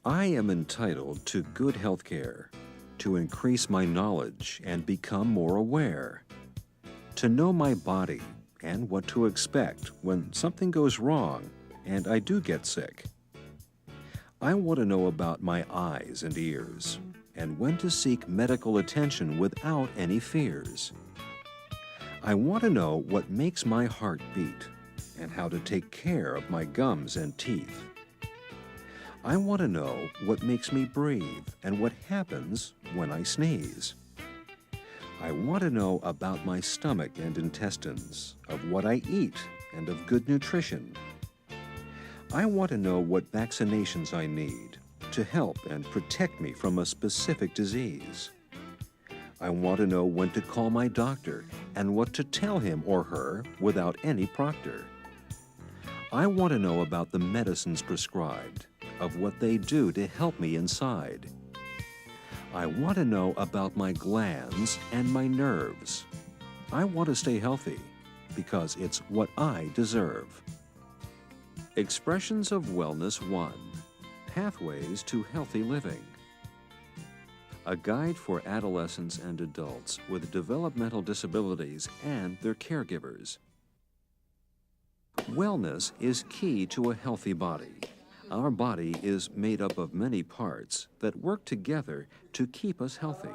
I am entitled to good health care, to increase my knowledge and become more aware, to know my body and what to expect when something goes wrong and I do get sick. I want to know about my eyes and ears and when to seek medical attention without any fears. I want to know what makes my heart beat and how to take care of my gums and teeth. I want to know what makes me breathe and what happens when I sneeze. I want to know about my stomach and intestines, of what I eat, and of good nutrition. I want to know what vaccinations I need to help and protect me from a specific disease. I want to know when to call my doctor and what to tell him or her without any proctor. I want to know about the medicines prescribed, of what they do to help me inside. I want to know about my glands and my nerves. I want to stay healthy because it's what I deserve. Expressions of Wellness 1. Pathways to Healthy Living. A guide for adolescents and adults with developmental disabilities and their caregivers. Wellness is key to a healthy body. Our body is made up of many parts that work together to keep us healthy.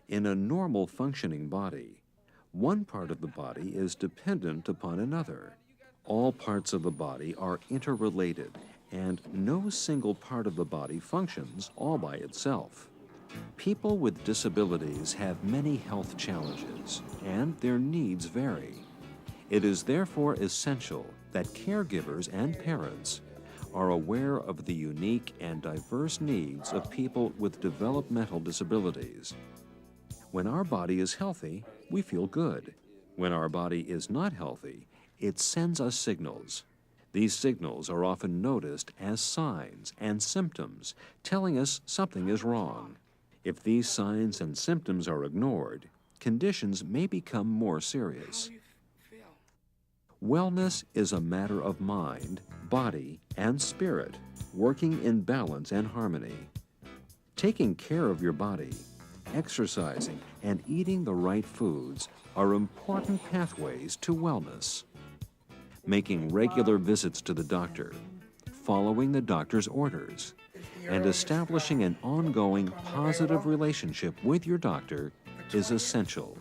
In a normal functioning body, one part of the body is dependent upon another. All parts of the body are interrelated, and no single part of the body functions all by itself. People with disabilities have many health challenges, and their needs vary. It is therefore essential that caregivers and parents are aware of the unique and diverse needs of people with developmental disabilities. When our body is healthy, we feel good. When our body is not healthy, it sends us signals. These signals are often noticed as signs and symptoms telling us something is wrong. If these signs and symptoms are ignored, conditions may become more serious. Wellness is a matter of mind, body, and spirit, working in balance and harmony. Taking care of your body, exercising, and eating the right foods are important pathways to wellness. Making regular visits to the doctor, following the doctor's orders, and establishing an ongoing positive relationship with your doctor is essential.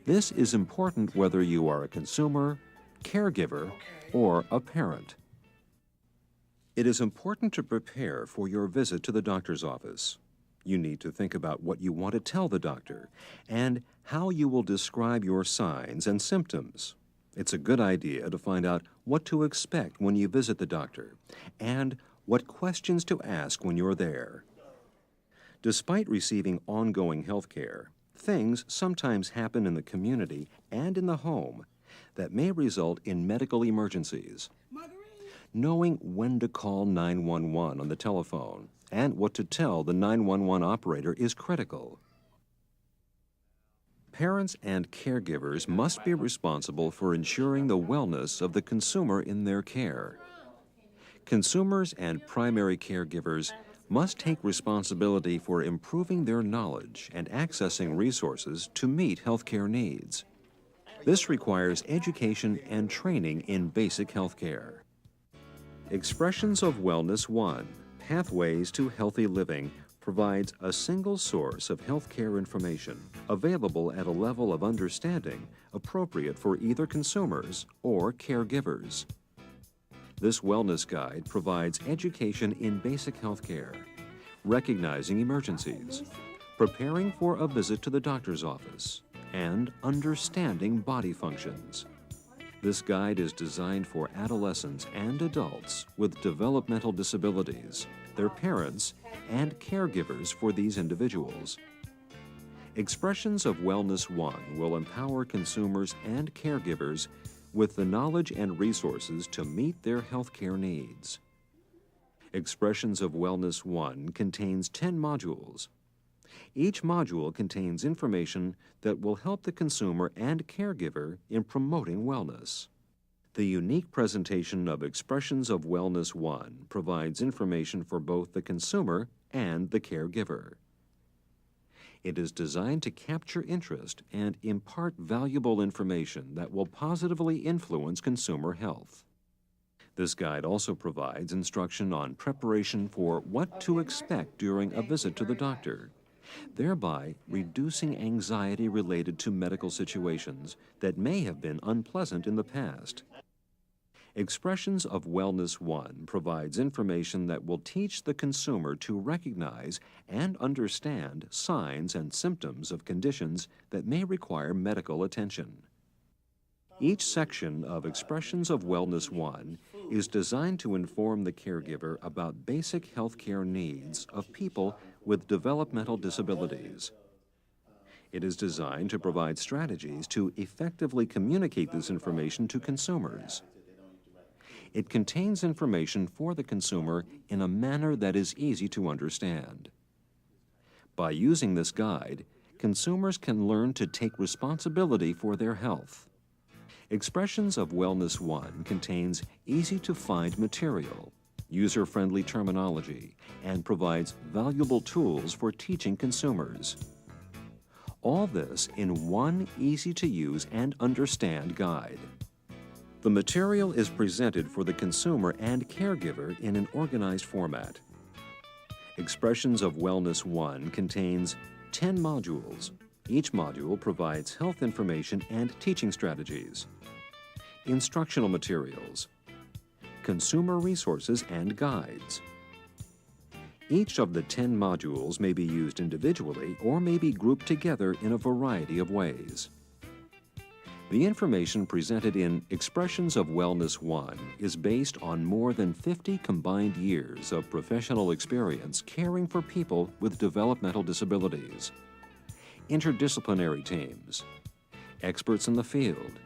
This is important whether you are a consumer, caregiver, or a parent. It is important to prepare for your visit to the doctor's office. You need to think about what you want to tell the doctor and how you will describe your signs and symptoms. It's a good idea to find out what to expect when you visit the doctor and what questions to ask when you're there. Despite receiving ongoing health care, things sometimes happen in the community and in the home that may result in medical emergencies. Knowing when to call 911 on the telephone and what to tell the 911 operator is critical. Parents and caregivers must be responsible for ensuring the wellness of the consumer in their care. Consumers and primary caregivers must take responsibility for improving their knowledge and accessing resources to meet healthcare needs. This requires education and training in basic health care. Expressions of Wellness 1, Pathways to Healthy Living, provides a single source of healthcare information available at a level of understanding appropriate for either consumers or caregivers. This wellness guide provides education in basic healthcare, recognizing emergencies, preparing for a visit to the doctor's office, and understanding body functions. This guide is designed for adolescents and adults with developmental disabilities, their parents, and caregivers for these individuals. Expressions of Wellness 1 will empower consumers and caregivers with the knowledge and resources to meet their healthcare needs. Expressions of Wellness 1 contains 10 modules. Each module contains information that will help the consumer and caregiver in promoting wellness. The unique presentation of Expressions of Wellness 1 provides information for both the consumer and the caregiver. It is designed to capture interest and impart valuable information that will positively influence consumer health. This guide also provides instruction on preparation for what to expect during a visit to the doctor, thereby reducing anxiety related to medical situations that may have been unpleasant in the past. Expressions of Wellness 1 provides information that will teach the consumer to recognize and understand signs and symptoms of conditions that may require medical attention. Each section of Expressions of Wellness 1 is designed to inform the caregiver about basic health care needs of people with developmental disabilities. It is designed to provide strategies to effectively communicate this information to consumers. It contains information for the consumer in a manner that is easy to understand. By using this guide, consumers can learn to take responsibility for their health. Expressions of Wellness 1 contains easy-to-find material, user-friendly terminology, and provides valuable tools for teaching consumers. All this in one easy-to-use and understand guide. The material is presented for the consumer and caregiver in an organized format. Expressions of Wellness 1 contains 10 modules. Each module provides health information and teaching strategies, instructional materials, consumer resources and guides. Each of the 10 modules may be used individually or may be grouped together in a variety of ways. The information presented in Expressions of Wellness 1 is based on more than 50 combined years of professional experience caring for people with developmental disabilities, interdisciplinary teams, experts in the field,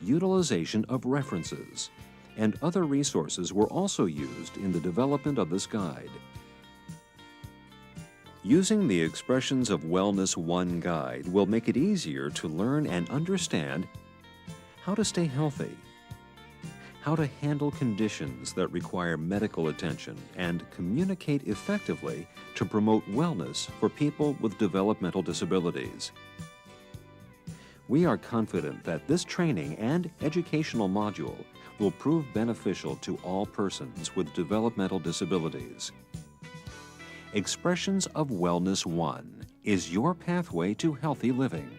utilization of references, and other resources were also used in the development of this guide. Using the Expressions of Wellness 1 guide will make it easier to learn and understand how to stay healthy, how to handle conditions that require medical attention, and communicate effectively to promote wellness for people with developmental disabilities. We are confident that this training and educational module will prove beneficial to all persons with developmental disabilities. Expressions of Wellness 1 is your pathway to healthy living.